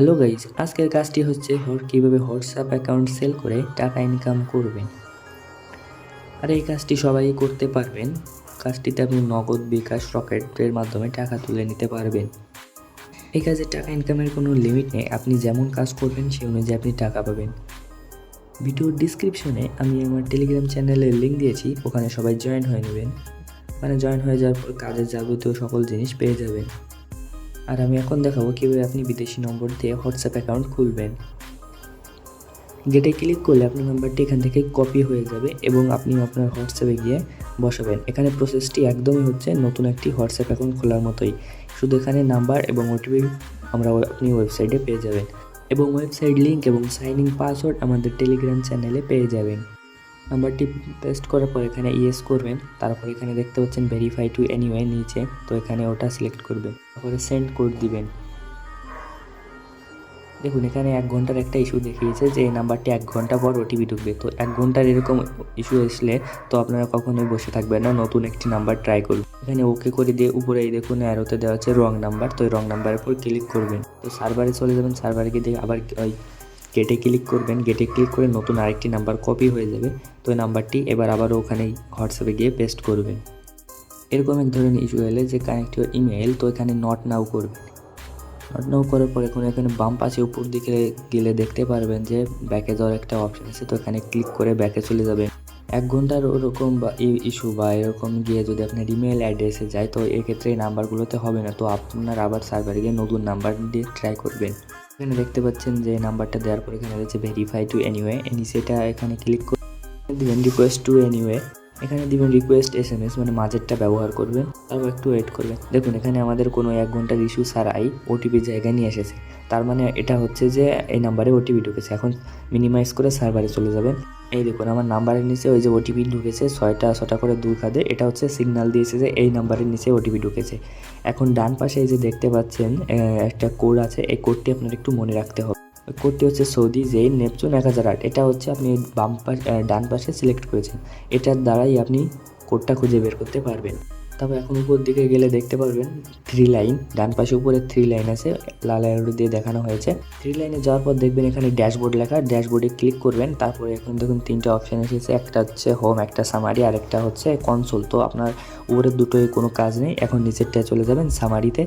Hello guys, আজকের কাজটি হচ্ছে কীভাবে হোয়াটসঅ্যাপ অ্যাকাউন্ট সেল করে টাকা ইনকাম করবেন। আর এই কাজটি সবাই করতে পারবেন। কাজটিতে আপনি নগদ, বিকাশ, রকেটের মাধ্যমে টাকা তুলে নিতে পারবেন। এই কাজে টাকা ইনকামের কোনো লিমিট নেই, আপনি যেমন কাজ করবেন সেই অনুযায়ী আপনি টাকা পাবেন। ভিডিওর ডিসক্রিপশনে আমি আমার টেলিগ্রাম চ্যানেলের লিঙ্ক দিয়েছি, ওখানে সবাই জয়েন হয়ে নেবেন। মানে জয়েন হয়ে যাওয়ার পর কাজের যাবতীয় সকল জিনিস পেয়ে যাবেন। আর আমি এখন দেখাবো কীভাবে আপনি বিদেশি নম্বর দিয়ে হোয়াটসঅ্যাপ অ্যাকাউন্ট খুলবেন। গেটে ক্লিক করলে আপনার নাম্বারটি এখান থেকে কপি হয়ে যাবে এবং আপনি আপনার হোয়াটসঅ্যাপে গিয়ে বসাবেন। এখানে প্রসেসটি একদমই হচ্ছে নতুন একটি হোয়াটসঅ্যাপ অ্যাকাউন্ট খোলার মতোই, শুধু এখানে নাম্বার এবং ওটিপি আপনি ওয়েবসাইটে পেয়ে যাবেন এবং ওয়েবসাইট লিঙ্ক এবং সাইন ইন পাসওয়ার্ড আমাদের টেলিগ্রাম চ্যানেলে পেয়ে যাবেন। নাম্বারটি পেস্ট করার পর এখানে ইয়েস করবেন, তারপর এখানে দেখতে পাচ্ছেন ভেরিফাই টু এনিওয়ে নিচে, তো এখানে ওটা সিলেক্ট করবেন, তারপরে সেন্ড কোড দিবেন। দেখুন এখানে 1 ঘন্টার একটা ইস্যু দেখিয়েছে যে এই নাম্বারটি 1 ঘন্টা পর ওটিপি ঢুকবে। তো 1 ঘন্টার এরকম ইস্যু আসলে তো আপনারা কখনোই বসে থাকবেন না, নতুন একটি নাম্বার ট্রাই করুন। এখানে ওকে করে দিয়ে উপরে এই দেখুন অ্যারোতে দেওয়া আছে রং নাম্বার, তো এই রং নাম্বারের উপর ক্লিক করবেন। তো সার্ভারে চলে যাবেন, সার্ভারে গিয়ে আবার ওই গেটে ক্লিক করবেন। গেটে ক্লিক করে নতুন আরেকটি নাম্বার কপি হয়ে যাবে, তো এই নাম্বারটি এবার আবার ওখানেই হোয়াটসঅ্যাপে গিয়ে পেস্ট করবেন। এরকম এক ধরনের ইস্যু এলে যে কানেক্ট ইউর ইমেল, তো এখানে নট নাও করবেন। নট নাও করার পর এখানে বাম পাশে উপর দিকে গেলে দেখতে পারবেন যে ব্যাকে যাওয়ার একটা অপশান আছে, তো এখানে ক্লিক করে ব্যাকে চলে যাবেন। 1 ঘন্টার ওরকম বা ইস্যু বা এরকম গিয়ে যদি আপনার ইমেল অ্যাড্রেসে যায়, তো এক্ষেত্রে এই নাম্বারগুলোতে হবে না, তো আপনার আবার সার্ভারে গিয়ে নতুন নাম্বার দিয়ে ট্রাই করবেন। এখানে দেখতে পাচ্ছেন যে নাম্বারটা দেওয়ার পর এখানে রয়েছে ভেরিফাই টু এনিওয়ে, সেটা এখানে ক্লিক করে দিবেন রিকোয়েস্ট টু এনিওয়ে, এখানে দিবেন রিকোয়েস্ট SMS, মানে মাঝেরটা ব্যবহার করবেন, তারপর একটু ওয়েট করবেন। দেখুন এখানে আমাদের কোনো 1 ঘন্টার ইস্যু ছাড়াই ওটিপি জায়গায় নিয়ে এসেছে, তার মানে এটা হচ্ছে যে এই নাম্বারে ওটিপি ঢুকেছে। এখন মিনিমাইজ করে সার্ভারে চলে যাবেন। এই দেখুন আমার নাম্বারের নিচে ওই যে ওটিপি ঢুকেছে 6টা করে 2 খাদে, এটা হচ্ছে সিগন্যাল দিয়েছে যে এই নাম্বারের নিচে ওটিপি ঢুকেছে। এখন ডান পাশে এই যে দেখতে পাচ্ছেন একটা কোড আছে, এই কোডটি আপনার একটু মনে রাখতে হবে। কোডটি হচ্ছে সৌদি জেইন নেপচুন 1008, এটা হচ্ছে আপনি ডান পাশে সিলেক্ট করেছেন, এটার দ্বারাই আপনি কোডটা খুঁজে বের করতে পারবেন। তবে এখন উপর দিকে গেলে দেখতে পারবেন 3 লাইন, ডান পাশে উপরে 3 লাইন আছে, লাল অ্যারো দিয়ে দেখানো হয়েছে। 3 লাইনে যাওয়ার পর দেখবেন এখানে ড্যাশবোর্ড লেখা, ড্যাশবোর্ডে ক্লিক করবেন। তারপরে এখন দেখুন 3টা অপশান এসেছে, একটা হচ্ছে হোম, একটা সামারি, আর একটা হচ্ছে কনসোল। তো আপনার উপরের দুটোই কোনো কাজ নেই, এখন নিচেরটায় চলে যাবেন সামারিতে।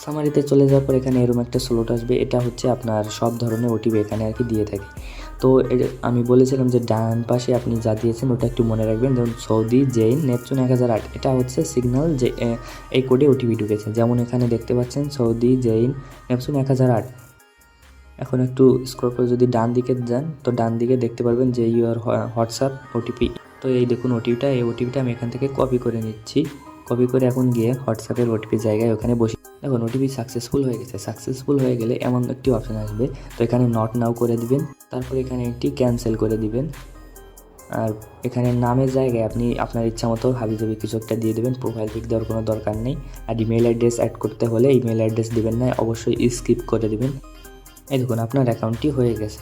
সামারিতে চলে যাওয়ার পর এখানে এরকম একটা স্লট আসবে, এটা হচ্ছে আপনার সব ধরনের ওটিপি এখানে আর কি দিয়ে থাকে। তো আমি বলেছিলাম যে ডান পাশে আপনি যা দিয়েছেন ওটা একটু মনে রাখবেন। যেমন সৌদি জেইন নেপচুন 1008, এটা হচ্ছে সিগন্যাল যে এই কোডে ওটিপি ঢুকেছে। যেমন এখানে দেখতে পাচ্ছেন সৌদি জেইন নেপচুন 1008। এখন একটু স্ক্রল করে যদি ডান দিকে যান, তো ডান দিকে দেখতে পারবেন যে ইউর হোয়াটসঅ্যাপ ওটিপি। তো এই দেখুন এই ওটিপিটা আমি এখান থেকে কপি করে নিচ্ছি। কপি করে এখন গিয়ে হোয়াটসঅ্যাপের ওটিপি জায়গায় ওখানে বসে দেখুন ওটিপি সাকসেসফুল হয়ে গেছে। সাকসেসফুল হয়ে গেলে এমন একটি অপশান আসবে, তো এখানে নট নাও করে দিবেন, তারপর এখানে একটি ক্যান্সেল করে দিবেন। আর এখানে নামের জায়গায় আপনি আপনার ইচ্ছা মতো হাবিজাবি কিছু একটা দিয়ে দেবেন, প্রোফাইল পিক দেওয়ার কোনো দরকার নেই। আর ইমেল অ্যাড্রেস অ্যাড করতে হলে ইমেল অ্যাড্রেস দিবেন না, অবশ্যই স্কিপ করে দিবেন। এই দেখুন আপনার অ্যাকাউন্টটি হয়ে গেছে।